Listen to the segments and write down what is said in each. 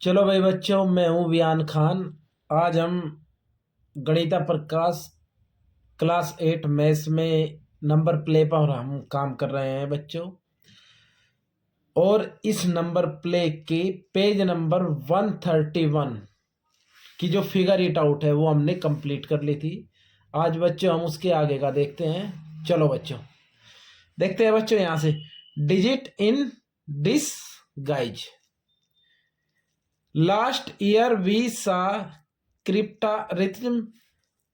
चलो भाई बच्चों, मैं हूँ वियान खान। आज हम गणिता प्रकाश क्लास 8 मैथ्स में नंबर प्ले पर हम काम कर रहे हैं बच्चों। और इस नंबर प्ले के पेज नंबर 131 की जो फिगर इट आउट है वो हमने कंप्लीट कर ली थी। आज बच्चों हम उसके आगे का देखते हैं। चलो बच्चों देखते हैं बच्चों यहाँ से। Digit in this guys. Last year we saw cryptarithm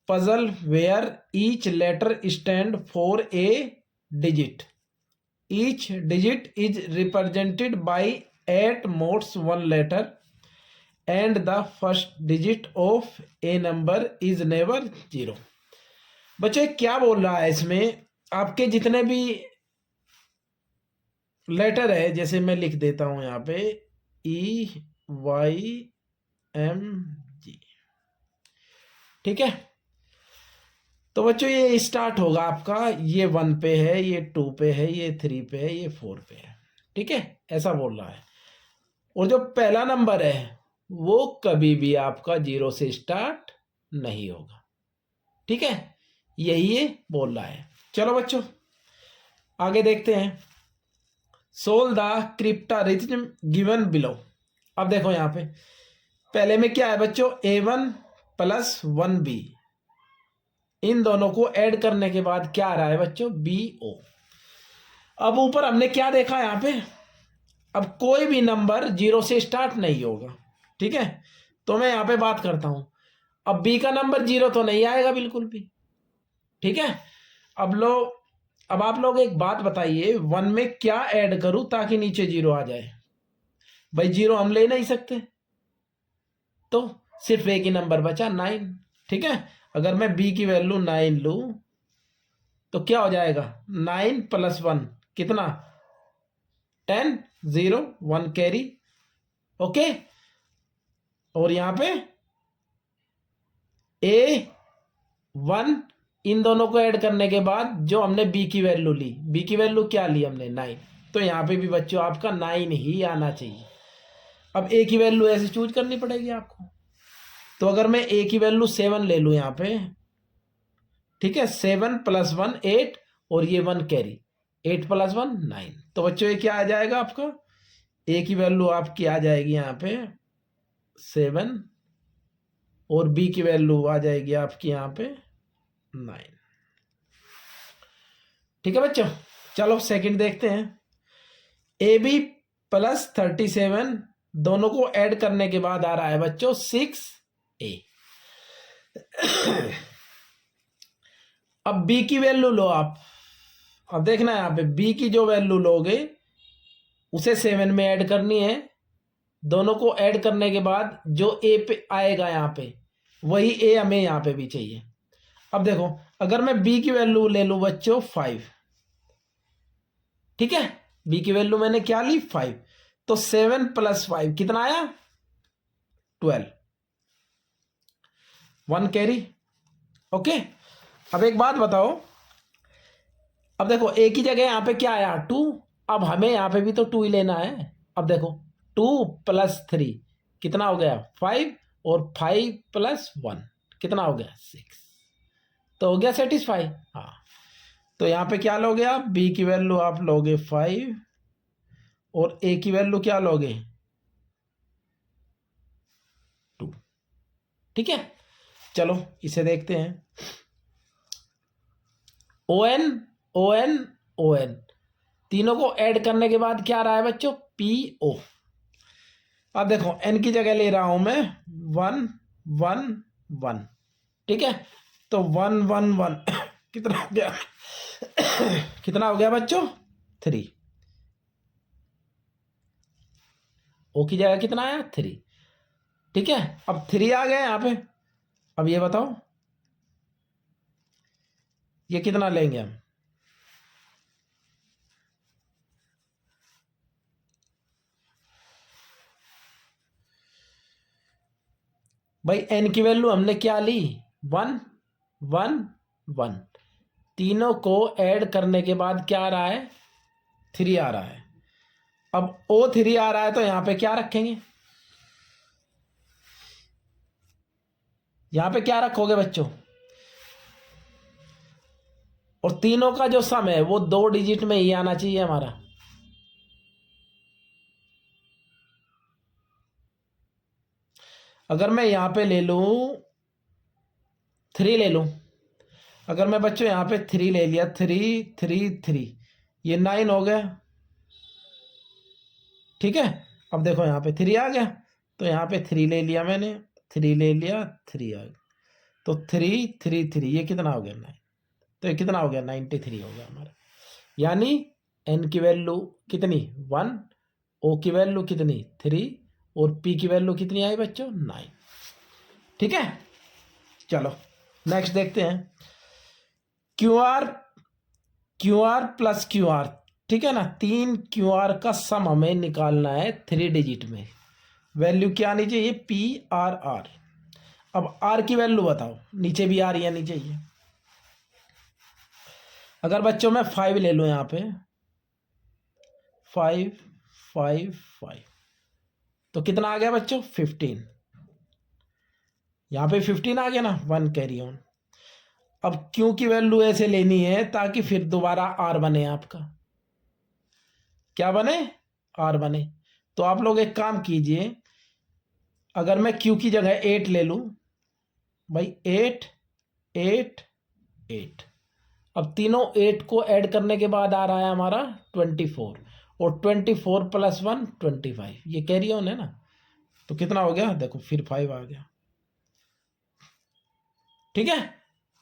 puzzle where each letter stand for a digit. Each digit is represented by 8 modes 1 letter and the first digit of a number is never 0. बच्चे क्या बोल रहा है इसमें? आपके जितने भी letter है, जैसे मैं लिख देता हूं यहाँ पे EYMG, ठीक है। तो बच्चों ये स्टार्ट होगा आपका, ये 1 पे है, ये 2 पे है, ये 3 पे है, ये 4 पे है, ठीक है, ऐसा बोल रहा है। और जो पहला नंबर है वो कभी भी आपका 0 से स्टार्ट नहीं होगा, ठीक है, यही ये बोल रहा है। चलो बच्चों आगे देखते हैं। Solve the cryptarithm given below. अब देखो यहाँ पे पहले में क्या है बच्चों, A1 + 1B, इन दोनों को ऐड करने के बाद क्या आ रहा है बच्चों, BO। अब ऊपर हमने क्या देखा यहाँ पे, अब कोई भी नंबर 0 से स्टार्ट नहीं होगा, ठीक है। तो मैं यहाँ पे बात करता हूं, अब B का नंबर 0 तो नहीं आएगा बिल्कुल भी, ठीक है। अब आप लोग एक बात बताइए, 1 में क्या ऐड करूं ताकि नीचे 0 आ जाए? भाई 0 हम ले नहीं सकते, तो सिर्फ एक ही नंबर बचा 9, ठीक है। अगर मैं B की वैल्यू 9 लूं तो क्या हो जाएगा, 9 + 1 कितना, 10, 0, 1 कैरी, ओके। और यहां पे A1, इन दोनों को ऐड करने के बाद जो हमने B की वैल्यू ली, B की वैल्यू क्या ली हमने, 9, तो यहां पे भी बच्चों आपका 9 ही आना चाहिए। अब A की वैल्यू ऐसे चूज करनी पड़ेगी आपको। तो अगर मैं A की वैल्यू 7 ले लूं यहां पे, ठीक है, 7 + 1 8 और ये 1 कैरी, 8 + 1 9, तो बच्चों ये क्या आ जाएगा आपका, A की वैल्यू आपकी आ जाएगी यहाँ पे 7 और B की वैल्यू आ जाएगी आपकी यहाँ पे 9, ठीक है बच्चों। चलो सेकंड देखते हैं। AB + 37, दोनों को ऐड करने के बाद आ रहा है बच्चों 6A। अब B की वैल्यू लो आप, अब देखना यहाँ पे B की जो वैल्यू लोगे उसे 7 में ऐड करनी है। दोनों को ऐड करने के बाद जो A पे आएगा यहाँ पे वही A हमें यहाँ पे भी चाहिए। अब देखो अगर मैं B की वैल्यू ले लूं बच्चों 5, ठीक है, B की वैल्यू मैंने क्या ली 5, तो 7 + 5 कितना आया 12, 1 कैरी, ओके। अब एक बात बताओ, अब देखो A की जगह यहाँ पे क्या आया 2, अब हमें यहाँ पे भी तो 2 ही लेना है। अब देखो 2 + 3 कितना हो गया 5 और 5 + 1 कितना हो गया 6, तो हो गया सेटिस्फाई। हाँ, तो यहाँ पे क्या लोगे आप, B की वैल्यू आप लोगे 5 और A की वैल्यू क्या लोगे 2, ठीक है। चलो इसे देखते हैं। ON ON ON, तीनों को ऐड करने के बाद क्या रहा है बच्चों PO। अब देखो N की जगह ले रहा हूं मैं 1 1 1, ठीक है, तो 1 1 1 कितना हो गया कितना हो गया बच्चों 3, O की जगह कितना आया 3, ठीक है। अब 3 आ गया यहाँ पे। अब ये बताओ ये कितना लेंगे हम, भाई N की वैल्यू हमने क्या ली 1 1 1, तीनों को ऐड करने के बाद क्या आ रहा है 3 आ रहा है। अब O3 आ रहा है तो यहां पे क्या रखेंगे, यहां पे क्या रखोगे बच्चों, और तीनों का जो सम है वो 2 डिजिट में ही आना चाहिए हमारा। अगर मैं यहां पे ले लूं 3 ले लूं, अगर मैं बच्चों यहां पे 3 ले लिया, 3 3 3, ये 9 हो गया। ठीक है, अब देखो यहाँ पे 3 आ गया, तो यहाँ पे 3 ले लिया मैंने, 3 ले लिया, 3 आ गया, तो 3 3 3, ये कितना हो गया 9, तो ये कितना हो गया 93 हो गया हमारा। यानी n की वैल्यू कितनी 1, o की वैल्यू कितनी 3, और p की वैल्यू कितनी आई बच्चों 9। ठीक है, चलो नेक्स्ट देखते हैं। Q R plus Q R, ठीक है ना, 3 क्यू आर का सम हमें निकालना है 3 डिजिट में। वैल्यू क्या आनी चाहिए पी आर आर। अब आर की वैल्यू बताओ, नीचे भी आर ही आनी चाहिए। अगर बच्चों मैं 5 ले लूं यहां पे 5 5 5, तो कितना आ गया बच्चों 15, यहां पे 15 आ गया ना, 1 कैरी ऑन। अब क्यू की वैल्यू ऐसे लेनी है ताकि फिर दोबारा आर बने, आपका क्या बने आर बने। तो आप लोग एक काम कीजिए, अगर मैं क्यू की जगह 8 ले लूं भाई, 8 8 8, अब तीनों 8 को ऐड करने के बाद आ रहा है हमारा 24, और 24 प्लस 1 25, ये कैरी ऑन है ना, तो कितना हो गया देखो फिर 5 आ गया। ठीक है,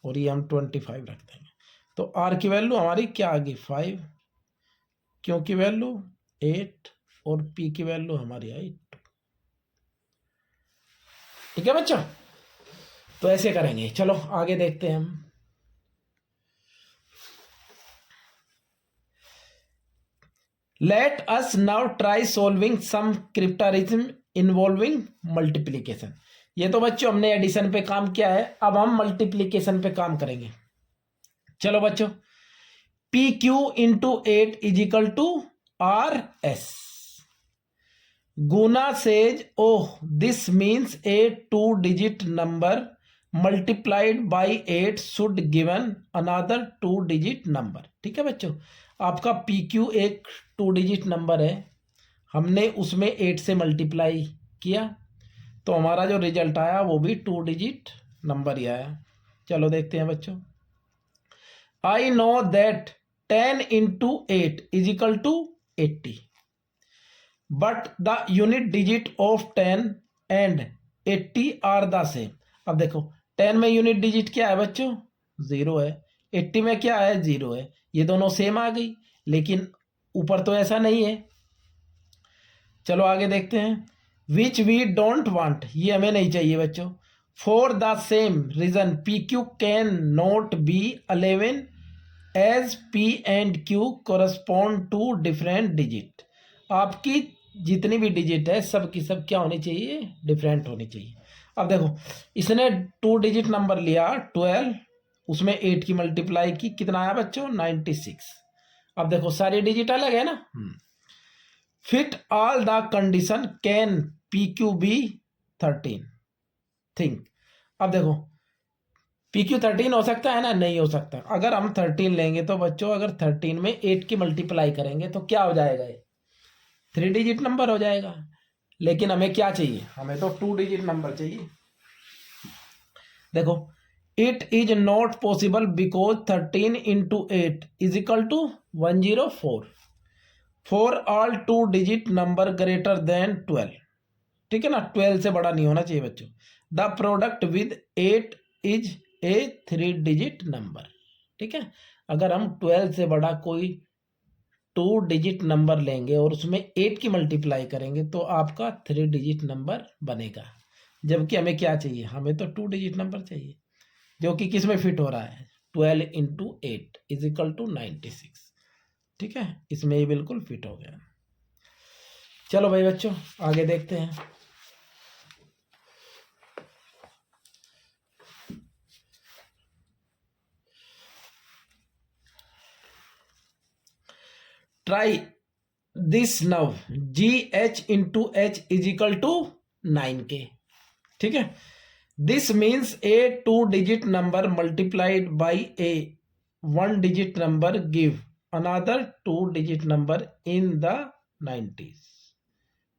और ये हम 25 रख देंगे, तो आर की वैल्यू हमारी क्या आ गई 5, क्यू की वैल्यू 8, और पी की वैल्यू हमारी आई 2। ठीक है बच्चों, तो ऐसे करेंगे। चलो आगे देखते हैं हम। Let us now try solving some cryptarithms involving multiplication. ये तो बच्चों हमने एडिशन पे काम किया है, अब हम मल्टीप्लीकेशन पे काम करेंगे। चलो बच्चों, P Q into 8 is equal to R S. Guna says, oh, this means a 2-digit number multiplied by 8 should given another 2-digit number। ठीक है बच्चों, आपका PQ एक 2-digit नंबर है, हमने उसमें 8 से मल्टीप्लाई किया, तो हमारा जो रिजल्ट आया वो भी 2-digit नंबर ही आया। चलो देखते हैं बच्चों। I know that 10 into 8 is equal to 80, but the unit digit of 10 and 80 are the same. अब देखो 10 में यूनिट डिजिट क्या है बच्चों 0 है, 80 में क्या है 0 है, ये दोनों सेम आ गई, लेकिन ऊपर तो ऐसा नहीं है। चलो आगे देखते हैं। विच वी डोंट वांट, ये हमें नहीं चाहिए बच्चों। For the same reason P Q can not be 11 as P and Q correspond to different digit. आपकी जितनी भी डिजिट है सब की सब क्या होनी चाहिए डिफरेंट होनी चाहिए। अब देखो इसने 2 डिजिट नंबर लिया 12, उसमें 8 की मल्टीप्लाई की, कितना आया बच्चों 96। अब देखो सारी डिजिट अलग है ना। Fit all the condition can P Q be 13 think. अब देखो पी क्यू 13 हो सकता है ना, नहीं हो सकता। अगर हम 13 लेंगे तो बच्चों अगर 13 में 8 की मल्टीप्लाई करेंगे तो क्या हो जाएगा, ये 3 डिजिट नंबर हो जाएगा। लेकिन हमें क्या चाहिए, हमें तो 2 डिजिट नंबर चाहिए। देखो it is not possible because 13 into 8 is equal to 104 for all 2 digit number greater than 12। ठीक है ना, 12 से बड़ा नहीं होना चाहिए बच्चों। The product with 8 is a 3 digit number. ठीक है, अगर हम 12 से बड़ा कोई 2 डिजिट नंबर लेंगे और उसमें 8 की मल्टीप्लाई करेंगे तो आपका 3 डिजिट नंबर बनेगा। जबकि हमें क्या चाहिए, हमें तो 2 डिजिट नंबर चाहिए, जो कि किस में फिट हो रहा है 12 इंटू 8 इज इक्वल टू 96। ठीक है, इसमें ये बिल्कुल फिट हो गया। चलो भाई बच्चों आगे देखते हैं। Try this now GH into H is equal to 9K। ठीक है, this means a 2-digit number multiplied by a 1-digit number give another 2-digit number in the 90s।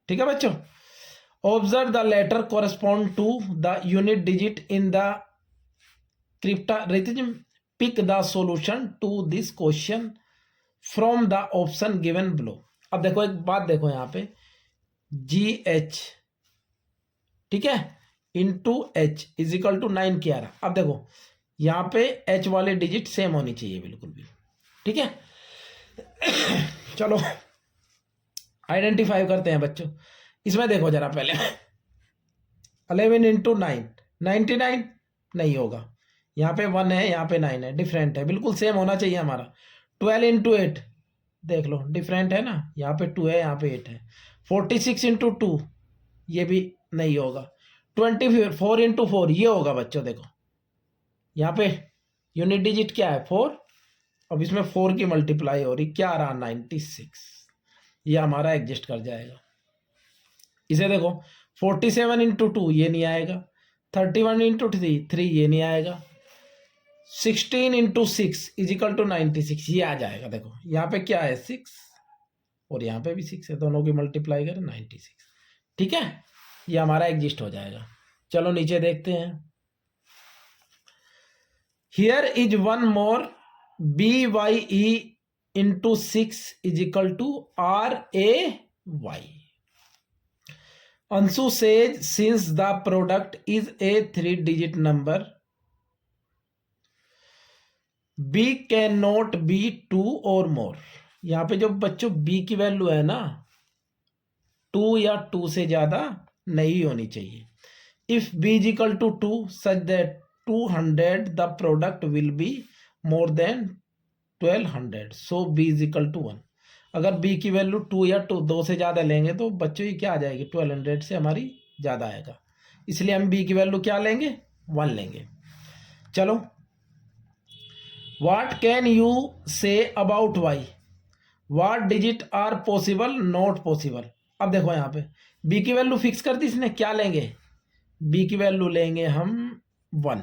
ठीक है बच्चों, observe the letter correspond to the unit digit in the cryptarithm, pick the solution to this question from the option given below. अब देखो एक बात देखो यहाँ पे GH, ठीक है, into H is equal to 9 क्या रहा। अब देखो यहाँ पे H वाले डिजिट सेम होनी चाहिए बिल्कुल भी, ठीक है। चलो आइडेंटिफाई करते हैं बच्चों। इसमें देखो जरा पहले 11 इंटू 9 99 नहीं होगा, यहाँ पे 1 है यहाँ पे 9 है, डिफरेंट है, बिल्कुल सेम होना चाहिए हमारा। 12 इंटू 8 देख लो डिफरेंट है ना, यहाँ पे 2 है यहाँ पे 8 है। 46 इंटू 2 ये भी नहीं होगा। 24 इंटू 4 ये होगा बच्चों, देखो यहाँ पे यूनिट डिजिट क्या है 4, अब इसमें 4 की मल्टीप्लाई हो रही, क्या आ रहा 96, ये हमारा एडजस्ट कर जाएगा। इसे देखो 47 इंटू 2 ये नहीं आएगा, 31 इंटू 3 ये नहीं आएगा, 16 इंटू 6 इज इक्वल टू 96 ये आ जाएगा। देखो यहाँ पे क्या है 6 और यहाँ पे भी 6 है, दोनों की मल्टीप्लाई करें 96, ठीक है, ये हमारा एग्जिस्ट हो जाएगा। चलो नीचे देखते हैं। Here is one more BYE into 6 is equal to RAY। Anshu says since the product is a 3-digit number B can not be 2 और मोर। यहाँ पे जो बच्चों B की वैल्यू है ना 2 या 2 से ज्यादा नहीं होनी चाहिए। If B is equal to 2 such that 200 the product will be more than 1200 so B is equal to 1। अगर B की वैल्यू 2 या 2 से ज्यादा लेंगे तो बच्चों ये क्या आ जाएगी 1200 से हमारी ज्यादा आएगा, इसलिए हम B की वैल्यू क्या लेंगे 1 लेंगे। चलो What can you say about Y? What digit are possible, not possible? अब देखो यहाँ पे B की वैल्यू फिक्स कर दी इसने, क्या लेंगे B की वैल्यू लेंगे हम 1।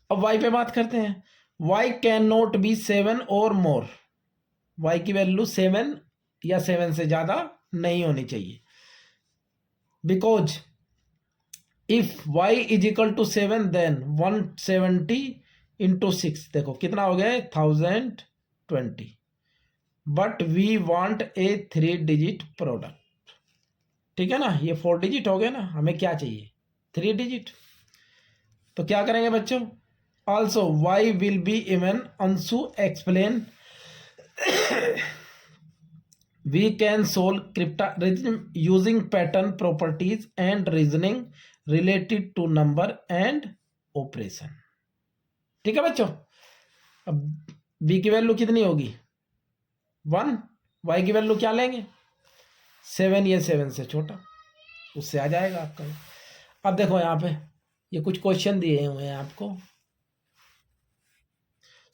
अब Y पे बात करते हैं। Y कैन नॉट बी 7 और मोर, Y की वैल्यू 7 या 7 से ज्यादा नहीं होनी चाहिए, because if y is equal to 7 then 170 into 6 देखो कितना हो गया 1020, but we want a 3-digit product, ठीक है ना, ये 4 डिजिट हो गए ना, हमें क्या चाहिए 3 डिजिट। तो क्या करेंगे बच्चों, also y will be even Anshu explain we can solve cryptography using pattern properties and reasoning related to number and operation। ठीक है बच्चों, अब b की वैल्यू कितनी होगी 1, y की वैल्यू क्या लेंगे 7, ये 7 से छोटा, उससे आ जाएगा आपका। अब देखो यहाँ पे ये कुछ क्वेश्चन दिए हुए हैं आपको।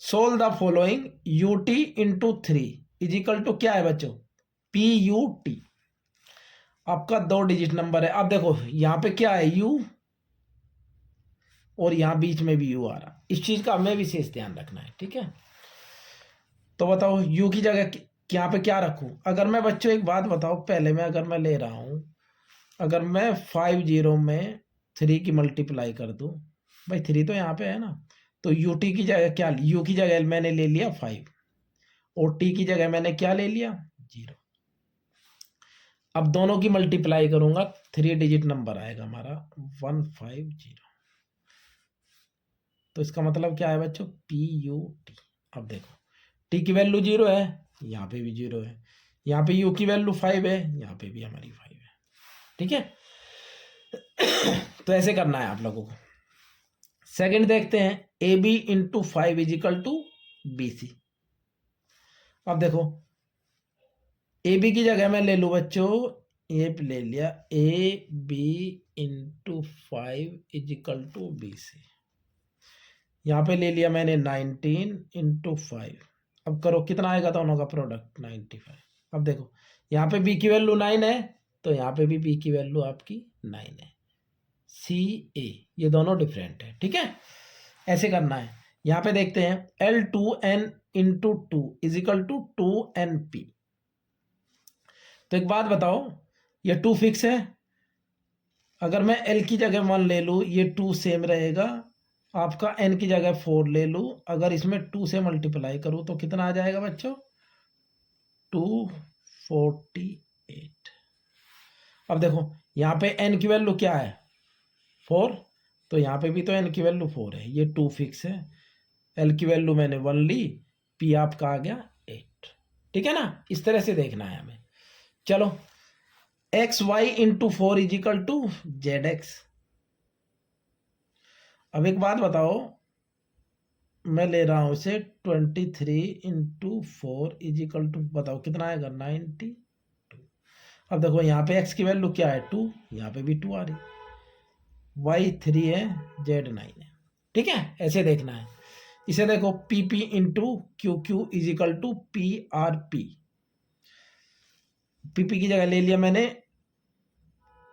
Solve the following UT into 3 is equal to क्या है बच्चों PUT, आपका 2 डिजिट नंबर है। अब देखो यहाँ पे क्या है U और यहाँ बीच में भी U आ रहा, इस चीज का हमें विशेष ध्यान रखना है, ठीक है। तो बताओ U की जगह यहाँ पे क्या रखूं। अगर मैं बच्चों एक बात बताओ, पहले में अगर मैं ले रहा हूं, अगर मैं 50 में 3 की मल्टीप्लाई कर दूं, भाई 3 तो यहाँ पे है ना, तो UT की जगह क्या, U की जगह मैंने ले लिया 5 और T की जगह मैंने क्या ले लिया 0। अब दोनों की मल्टीप्लाई करूंगा 3 डिजिट नंबर आएगा हमारा 150। तो इसका मतलब क्या है बच्चों PUT। अब देखो T की वैल्यू 0 है, यहाँ पे भी 0 है, यहाँ पे U की वैल्यू 5 है, यहाँ पे भी हमारी 5 है, ठीक है। तो ऐसे करना है आप लोगों को। सेकंड देखते हैं AB into 5 is equal to BC। अब देखो AB की जगह मैं ले लूं बच्चों, ये ले लिया AB into 5 is equal to BC, यहाँ पे ले लिया मैंने 19 इंटू 5। अब करो कितना आएगा दोनों का प्रोडक्ट 95। अब देखो यहाँ पे B की वैल्यू 9 है तो यहाँ पे भी B की वैल्यू आपकी 9 है, सी ए, ये दोनों डिफरेंट है। ठीक है, ऐसे करना है। यहां पे देखते हैं L2n into 2 is equal to 2np। तो एक बात बताओ, ये 2 फिक्स है, अगर मैं L की जगह 1 ले लूँ ये 2 सेम रहेगा, आपका n की जगह 4 ले लूँ, अगर इसमें 2 से मल्टीप्लाई करूँ तो कितना आ जाएगा बच्चों, 248। अब देखो यहाँ पे n की वैल्यू क्या है, 4, तो यहाँ पे भी तो n की वैल्यू 4 है, ये 2 फिक्स है, l की वैल्यू मैंने 1 ली, p आपका आ गया 8। ठीक है ना, इस तरह से देखना है हमें। चलो X Y into 4 is equal to Z X. अब एक बात बताओ, मैं ले रहा हूं इसे 23 इंटू 4 इज इक्वल टू, बताओ कितना आएगा, 92। अब देखो यहाँ पे x की वैल्यू क्या है, 2, यहाँ पे भी 2 आ रही, y 3 है, z 9 है। ठीक है, ऐसे देखना है इसे। देखो P P into Q Q is equal to P R P. P P की जगह ले लिया मैंने,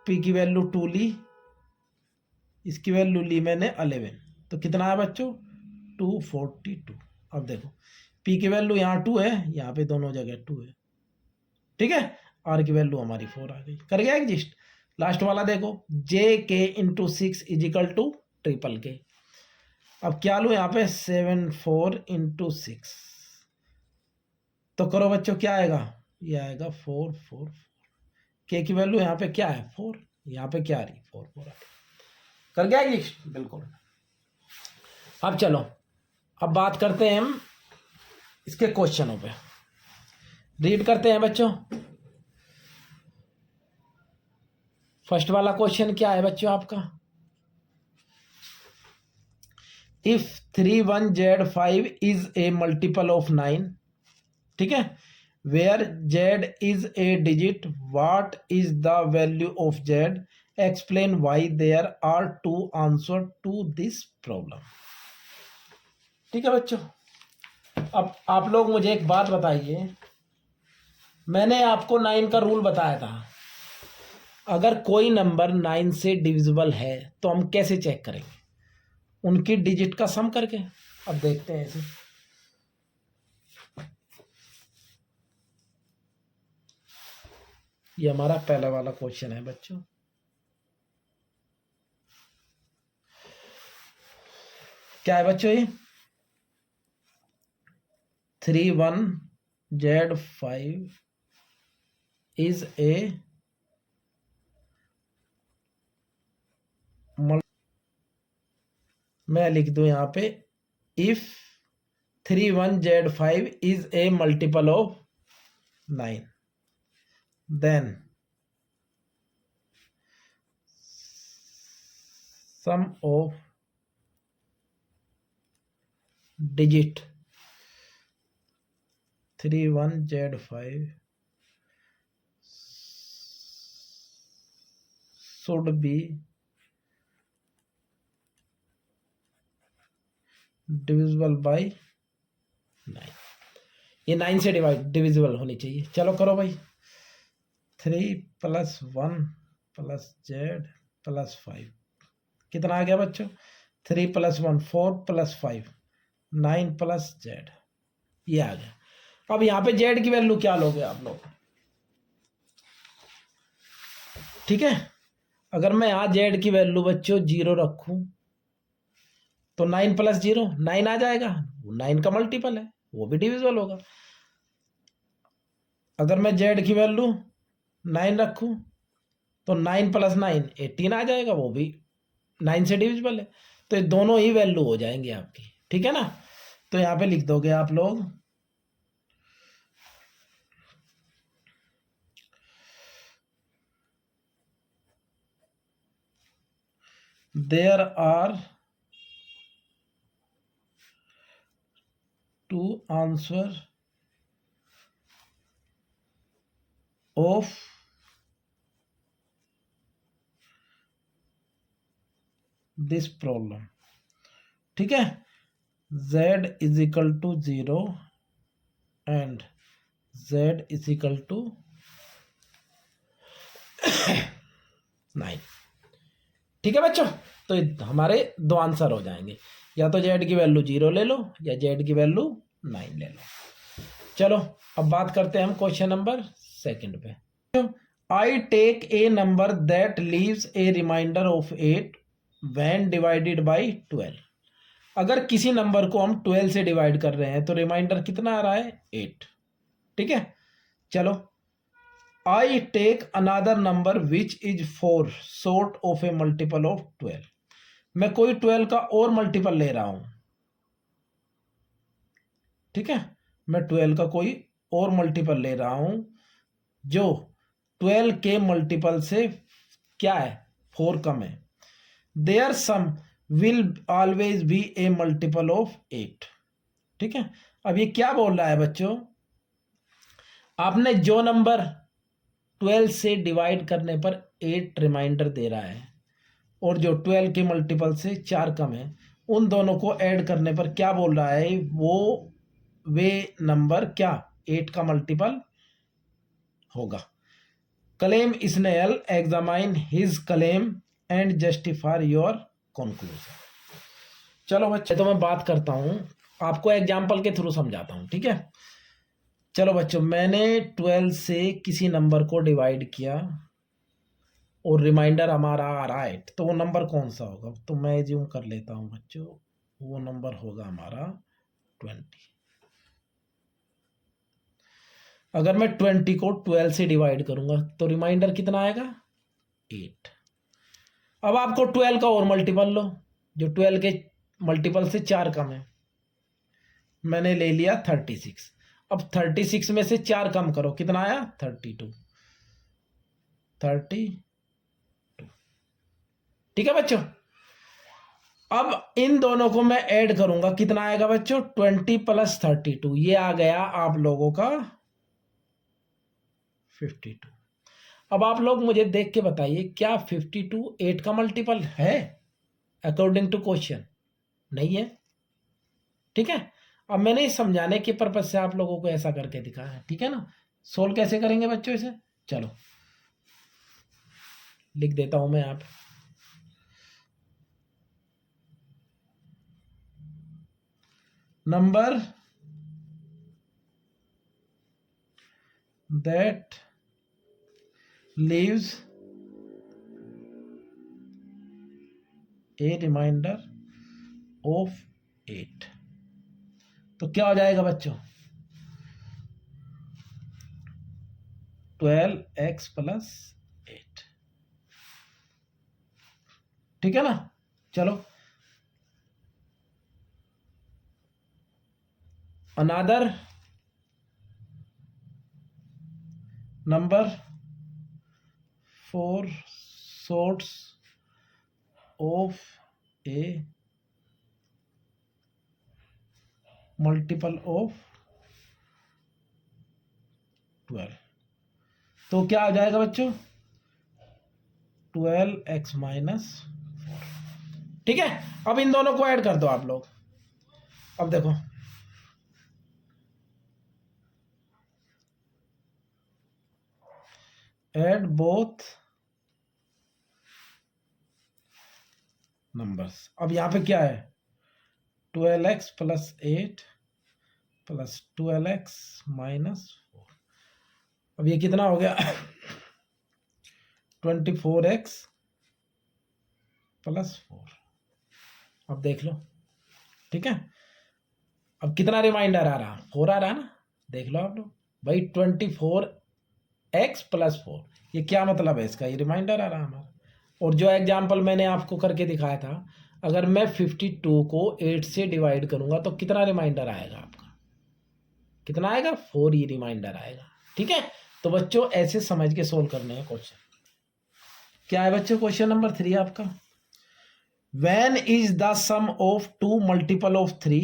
पी की वैल्यू 2 ली, इसकी वैल्यू ली मैंने 11, तो कितना है बच्चों, 242। अब देखो पी की वैल्यू यहाँ 2 है, यहाँ पे दोनों जगह 2 है। ठीक है, आर की वैल्यू हमारी 4 आ गई, कर गया एग्जिस्ट। लास्ट वाला देखो J K into 6 is equal to triple K. अब क्या लूँ यहाँ पे, 7 4 इंटू 6, तो करो बच्चों क्या आएगा, ये आएगा 4 4। के की वैल्यू यहाँ पे क्या है, 4, यहाँ पे क्या आ रही, 4 4 आ रही। कर गया एग्जिस्ट, बिल्कुल। अब चलो, अब बात करते हैं हम इसके क्वेश्चनों पे, रीड करते हैं बच्चों। फर्स्ट वाला क्वेश्चन क्या है बच्चों आपका, if 3 1 Z 5 is a multiple of 9, ठीक है, where Z is a digit, what is the value of Z, explain why there are 2 answer to this problem. ठीक है बच्चों, अब आप लोग मुझे एक बात बताइए, मैंने आपको 9 का रूल बताया था, अगर कोई नंबर 9 से डिविजिबल है तो हम कैसे चेक करेंगे, उनकी डिजिट का सम करके। अब देखते हैं इसे, ये हमारा पहला वाला क्वेश्चन है बच्चों। क्या है बच्चों ये, 3 1 Z 5 इज ए, मैं लिख दूं यहां पे, if 3 1 Z 5 is a multiple of 9, then sum of digit 3 1 Z 5 should be divisible by 9। ये 9 से डिविजिबल होनी चाहिए। चलो करो भाई, 3 + 1 + Z + 5 कितना आ गया बच्चों, 3 + 1 4 + 5 9 + Z, ये आ गया। अब यहाँ पे Z की वैल्यू क्या लोगे आप लोग, ठीक है, अगर मैं यहाँ Z की वैल्यू बच्चों 0 रखूं तो 9 + 0 9 आ जाएगा, 9 का मल्टीपल है, वो भी डिविजिबल होगा। अगर मैं Z की वैल्यू 9 रखूं तो 9 + 9 18 आ जाएगा, वो भी 9 से डिविजिबल है, तो ये दोनों ही वैल्यू हो जाएंगे आपकी। ठीक है ना, तो यहाँ पे लिख दोगे आप लोग, there are 2 answer of this problem. ठीक है, Z = 0 एंड Z = 9। ठीक है बच्चों, तो हमारे दो आंसर हो जाएंगे, या तो जेड की वैल्यू 0 ले लो या जेड की वैल्यू 9 ले लो। चलो अब बात करते हैं हम क्वेश्चन नंबर 2 पे। I take a number that leaves a reminder of 8 when divided by 12। अगर किसी नंबर को हम 12 से डिवाइड कर रहे हैं तो रिमाइंडर कितना आ रहा है? 8। ठीक है, चलो। I take another number which is 4 short of a multiple of 12। मैं कोई 12 का और मल्टीपल ले रहा हूं। ठीक है, मैं 12 का कोई और मल्टीपल ले रहा हूं जो 12 के मल्टीपल से क्या है? 4 कम है। Their sum will always be a multiple of 8। ठीक है, अब ये क्या बोल रहा है बच्चों? आपने जो नंबर 12 से डिवाइड करने पर 8 रिमाइंडर दे रहा है और जो 12 के मल्टीपल से 4 कम है, उन दोनों को ऐड करने पर क्या बोल रहा है? वो वे नंबर क्या 8 का मल्टीपल होगा। Claim Snell examine his claim and justify your conclusion. चलो बच्चे, तो मैं बात करता हूं, आपको एग्जाम्पल के थ्रू समझाता हूं। ठीक है, चलो बच्चों, मैंने 12 से किसी नंबर को डिवाइड किया और रिमाइंडर हमारा आ रहा है, तो वो नंबर कौन सा होगा? तो मैं एज्यूम कर लेता हूं बच्चों, वो नंबर होगा हमारा 20। अगर मैं 20 को 12 से डिवाइड करूंगा तो रिमाइंडर कितना आएगा? 8। अब आपको 12 का और मल्टीपल लो, जो 12 के मल्टीपल से 4 कम है। मैंने ले लिया 36। अब 36 में से 4 कम करो, कितना आया? 32। ठीक है बच्चों, अब इन दोनों को मैं ऐड करूंगा, कितना आएगा बच्चों? 20 प्लस 32, ये आ गया आप लोगों का 52। अब आप लोग मुझे देख के बताइए, क्या 52 8 का मल्टीपल है? अकॉर्डिंग टू क्वेश्चन नहीं है। ठीक है, अब मैंने इस समझाने के पर्पज से आप लोगों को ऐसा करके दिखाया है। ठीक है ना, सोल्व कैसे करेंगे बच्चों इसे? चलो लिख देता हूं मैं। आप number that leaves a reminder of 8, तो क्या हो जाएगा बच्चों? 12x plus 8। ठीक है ना, चलो। Another number 4 sorts of a multiple of 12, तो क्या हो जाएगा बच्चों? 12x minus 4। ठीक है, अब इन दोनों को ऐड कर दो आप लोग। अब देखो, ऐड बोथ नंबर्स। अब यहां पे क्या है? 12x plus 8 plus 12x minus 4। अब ये कितना हो गया? 24x plus 4। अब देख लो। ठीक है, अब कितना रिमाइंडर आ रहा? 4 आ रहा ना, देख लो आप लोग भाई। 24x प्लस 4, ये क्या मतलब है इसका? ये रिमाइंडर आ रहा हमारा। और जो एग्जाम्पल मैंने आपको करके दिखाया था, अगर मैं 52 को 8 से डिवाइड करूंगा तो कितना रिमाइंडर आएगा आपका? कितना आएगा? 4 ही रिमाइंडर आएगा। ठीक है, तो बच्चों ऐसे समझ के सोल्व करने हैं क्वेश्चन। क्या है बच्चों क्वेश्चन नंबर 3 आपका? When is the sum of 2 multiple of 3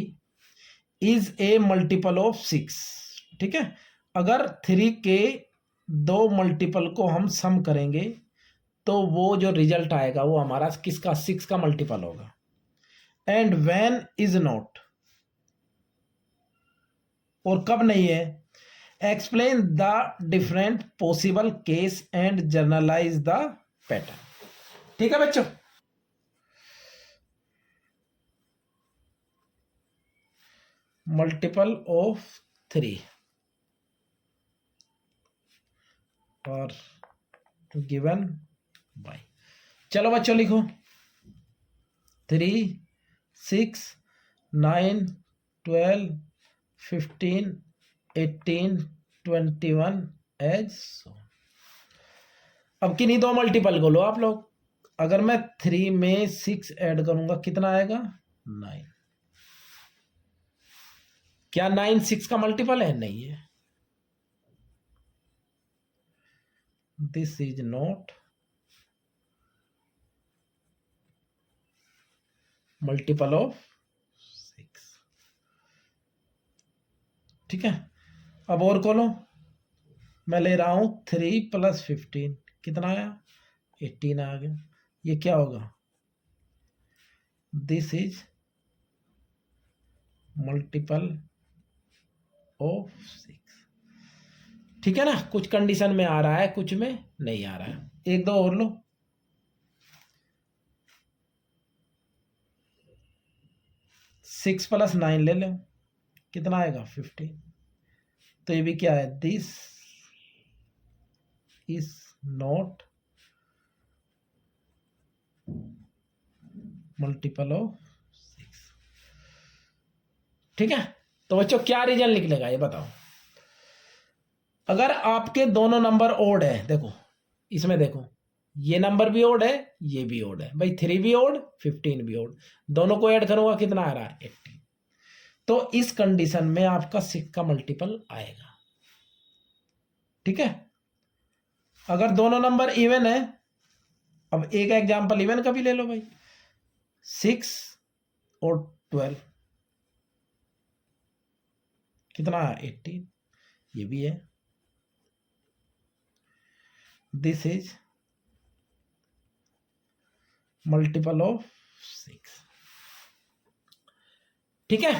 is a multiple of 6। ठीक है, अगर 3 के 2 मल्टीपल को हम सम करेंगे तो वो जो रिजल्ट आएगा वो हमारा किसका? 6 का मल्टीपल होगा। एंड व्हेन इज नॉट, और कब नहीं है? Explain the different possible case and generalized the pattern. ठीक है बच्चों, मल्टीपल ऑफ 3 और गिवन बाय, चलो बच्चों लिखो 3, 6, 9, 12, 15, 18, 21 एज सो। अब किन्हीं दो मल्टीपल को लो आप लोग। अगर मैं 3 में 6 ऐड करूंगा कितना आएगा? 9। क्या 9 6 का मल्टीपल है? नहीं है। This is not multiple of 6। ठीक है, अब और खोलो। मैं ले रहा हूं 3 + 15 कितना आया? 18 आ गया। ये क्या होगा? This is multiple of 6। ठीक है ना, कुछ कंडीशन में आ रहा है, कुछ में नहीं आ रहा है। एक दो और लो। 6 + 9 ले लो, कितना आएगा? 15। तो ये भी क्या है? This is not multiple of 6। ठीक है, तो बच्चों क्या रीजन निकलेगा ये बताओ। अगर आपके दोनों नंबर ओड है, देखो इसमें देखो, ये नंबर भी ओड है, ये भी ओड है भाई। 3 भी ओड, 15 भी ओड, दोनों को ऐड करूंगा कितना आ रहा है? 18। तो इस कंडीशन में आपका 6 का मल्टीपल आएगा। ठीक है, अगर दोनों नंबर इवन है, अब एक एग्जांपल इवन का भी ले लो भाई। 6 और 12 कितना है? 18। ये भी है। This is multiple of 6। ठीक है,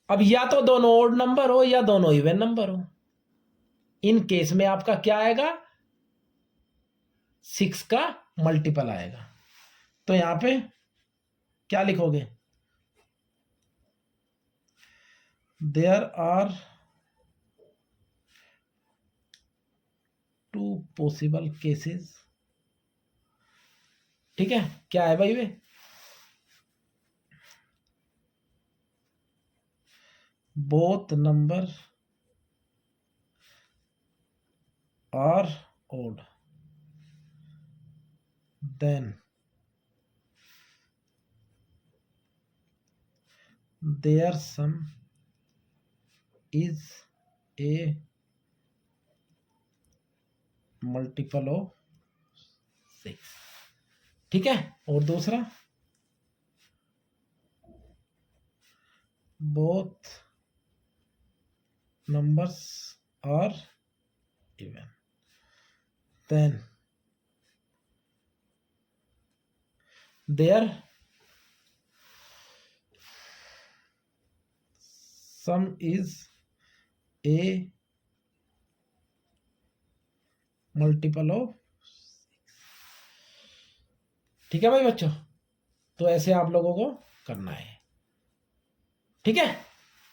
अब या तो दोनों ओड नंबर हो या दोनों इवन नंबर हो, इन केस में आपका क्या आएगा? 6 का मल्टीपल आएगा। तो यहां पे क्या लिखोगे? There are 2 possible cases. ठीक है, क्या है भाई वे? Both numbers are odd, then their sum is a multiple of 6। ठीक है, और दूसरा both numbers are even, then their sum is a multiple of 6। ठीक है भाई बच्चों, तो ऐसे आप लोगों को करना है। ठीक है,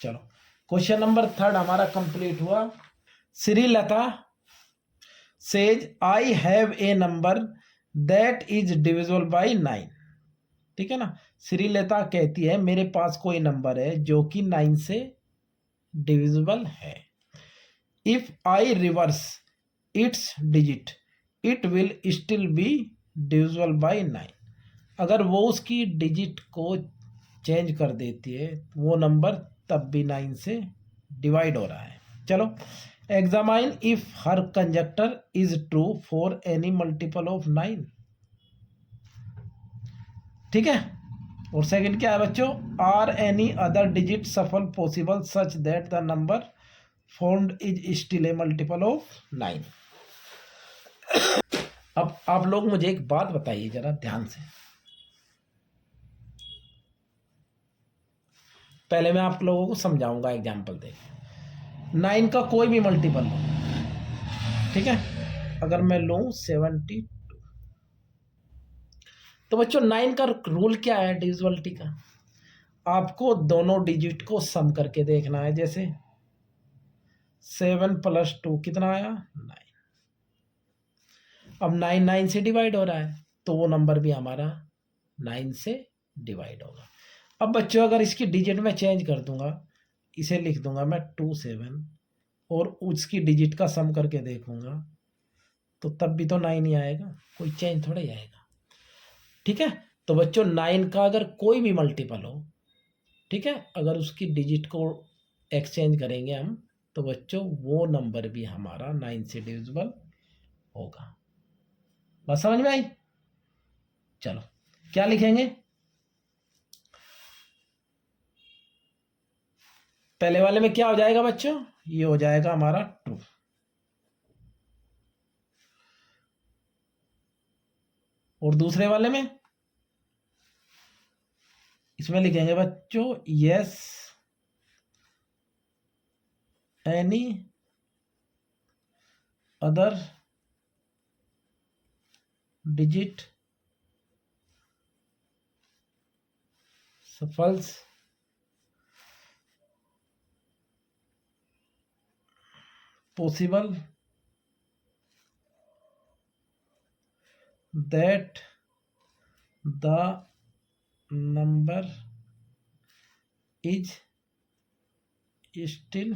चलो क्वेश्चन नंबर 3 हमारा कंप्लीट हुआ। Shrilata says I have a number that is divisible by 9। ठीक है ना, श्रीलता कहती है मेरे पास कोई नंबर है जो कि 9 से डिविजिबल है। If I reverse it's digit it will still be divisible by 9। अगर वो उसकी डिजिट को चेंज कर देती है वो नंबर तब भी 9 से डिवाइड हो रहा है। चलो, examine if her conjecture is true for any multiple of 9। ठीक है, और सेकंड क्या है बच्चों? Are any other digit shuffle possible such that the number found is still a multiple of 9। अब आप लोग मुझे एक बात बताइए जरा ध्यान से। पहले मैं आप लोगों को समझाऊंगा एग्जाम्पल दे। 9 का कोई भी मल्टीपल लो, ठीक है, अगर मैं लूं 72, तो बच्चों 9 का रूल क्या है डिविजिबिलिटी का? आपको दोनों डिजिट को सम करके देखना है। जैसे 7 + 2 कितना आया? 9। अब 9 9 से डिवाइड हो रहा है, तो वो नंबर भी हमारा 9 से डिवाइड होगा। अब बच्चों अगर इसकी डिजिट में चेंज कर दूंगा, इसे लिख दूंगा मैं 2 7 और उसकी डिजिट का सम करके देखूंगा, तो तब भी तो 9 ही आएगा, कोई चेंज थोड़ा ही आएगा। ठीक है, तो बच्चों 9 का अगर कोई भी मल्टीपल हो, ठीक है, अगर उसकी डिजिट को एक्सचेंज करेंगे हम, तो बच्चों वो नंबर भी हमारा 9 से डिविजिबल होगा। बात समझ में आई? चलो क्या लिखेंगे? पहले वाले में क्या हो जाएगा बच्चों? ये हो जाएगा हमारा 2। और दूसरे वाले में इसमें लिखेंगे बच्चों yes any other digit shuffles possible that the number is still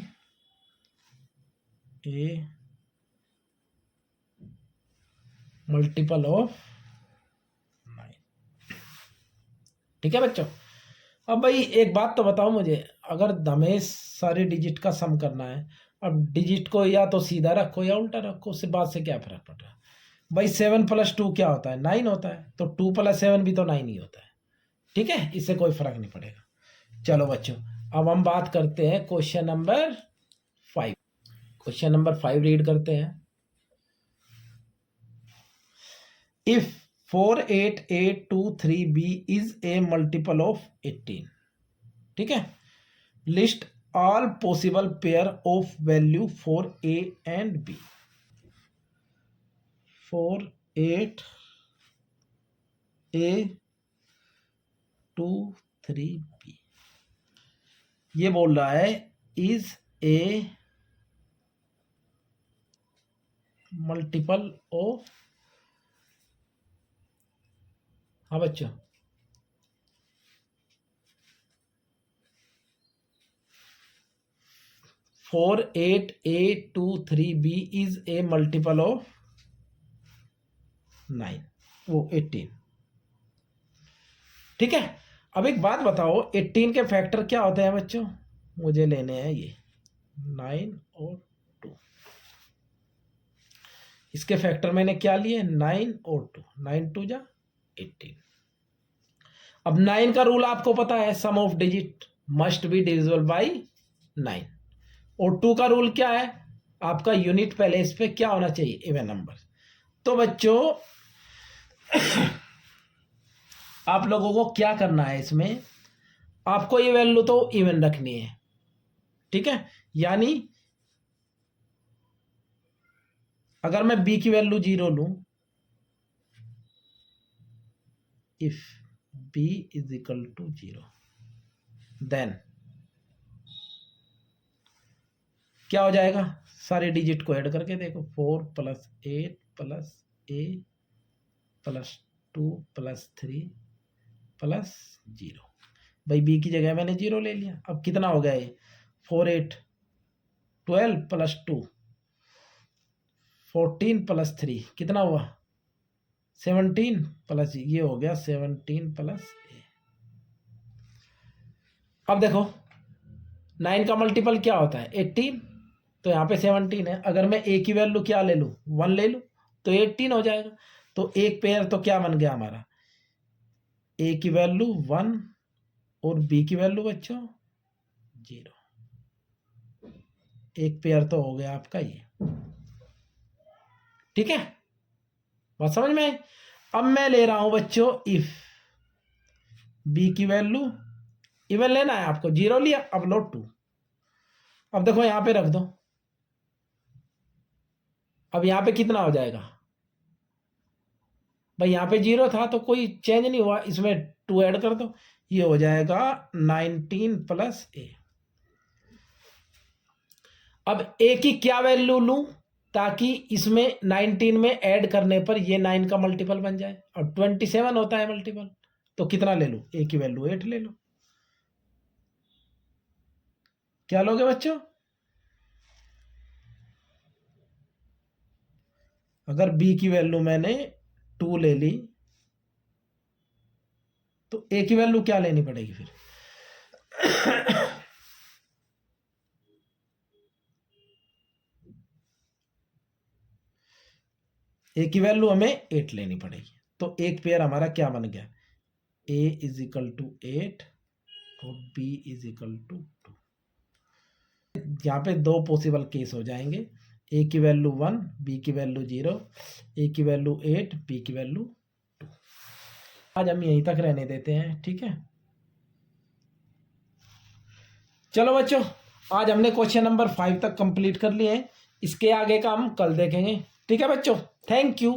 a multiple of 9। ठीक है बच्चों, अब भाई एक बात तो बताओ मुझे, अगर हमें सारी डिजिट का सम करना है, अब डिजिट को या तो सीधा रखो या उल्टा रखो, उससे बात से क्या फर्क पड़ रहा है भाई? 7 + 2 क्या होता है? 9 होता है, तो 2 + 7 भी तो 9 ही होता है। ठीक है, इससे कोई फर्क नहीं पड़ेगा। चलो बच्चों, अब हम बात करते हैं question number 5। Question number 5 read करते हैं। If 48823b is a multiple of 18, ठीक है, list all possible pair of value for a and b. 48823b ये बोल रहा है इज ए मल्टीपल ऑफ, हाँ बच्चों, 48823b is a multiple of 9 वो 18। ठीक है, अब एक बात बताओ, 18 के फैक्टर क्या होते हैं बच्चों? मुझे लेने हैं ये 9 और 2। इसके फैक्टर मैंने क्या लिए? 9 और 2, 9 2 जा 18। अब 9 का रूल आपको पता है, sum of digit must be divisible by 9। और 2 का रूल क्या है आपका? यूनिट पहले इस पे क्या होना चाहिए? Even number. तो बच्चों आप लोगों को क्या करना है इसमें, आपको ये वैल्यू तो इवन रखनी है। ठीक है, यानी अगर मैं b की वैल्यू 0 लूं, if b is equal to 0, then क्या हो जाएगा? सारे डिजिट को ऐड करके देखो, 4 + 8 + a + 2 + 3 + 0। भाई b की जगह मैंने 0 ले लिया। अब कितना हो गया ये? 4 8 12 + 2 14 + 3 कितना हुआ? 17 + ये हो गया 17 + a। अब देखो 9 का मल्टीपल क्या होता है? 18, तो यहाँ पे 17 है। अगर मैं a की वैल्यू क्या ले लूँ? 1 ले लूँ, तो 18 हो जाएगा। तो एक पेयर तो क्या बन गया हमारा? a की वैल्यू 1 और b की वैल्यू बच्चों 0। एक पेयर तो हो गया आपका ये। ठीक है, बात समझ में आई? अब मैं ले रहा हूं बच्चों इफ b की वैल्यू इवन लेना है आपको, 0 लिया, अब लो 2। अब देखो यहां पे रख दो, अब यहां पे कितना हो जाएगा? भाई यहां पे 0 था तो कोई चेंज नहीं हुआ, इसमें 2 ऐड कर दो, ये हो जाएगा 19 प्लस ए। अब ए की क्या वैल्यू लूं ताकि इसमें 19 में ऐड करने पर ये 9 का मल्टीपल बन जाए, और 27 होता है मल्टीपल, तो कितना ले लूं? ए की वैल्यू 8 ले लो। क्या लोगे बच्चों? अगर बी की वैल्यू मैंने 2 ले ली तो ए की वैल्यू क्या लेनी पड़ेगी फिर? ए की वैल्यू हमें 8 लेनी पड़ेगी। तो एक पेयर हमारा क्या बन गया? ए इज इक्वल टू 8 और बी इज इक्वल टू 2। यहाँ पे दो पॉसिबल केस हो जाएंगे, ए की वैल्यू 1, बी की वैल्यू 0, ए की वैल्यू 8, बी की वैल्यू 2। आज हम यहीं तक रहने देते हैं, ठीक है। चलो बच्चों, आज हमने क्वेश्चन नंबर 5 तक कंप्लीट कर लिए हैं। इसके आगे का हम कल देखेंगे, ठीक है बच्चों। Thank you.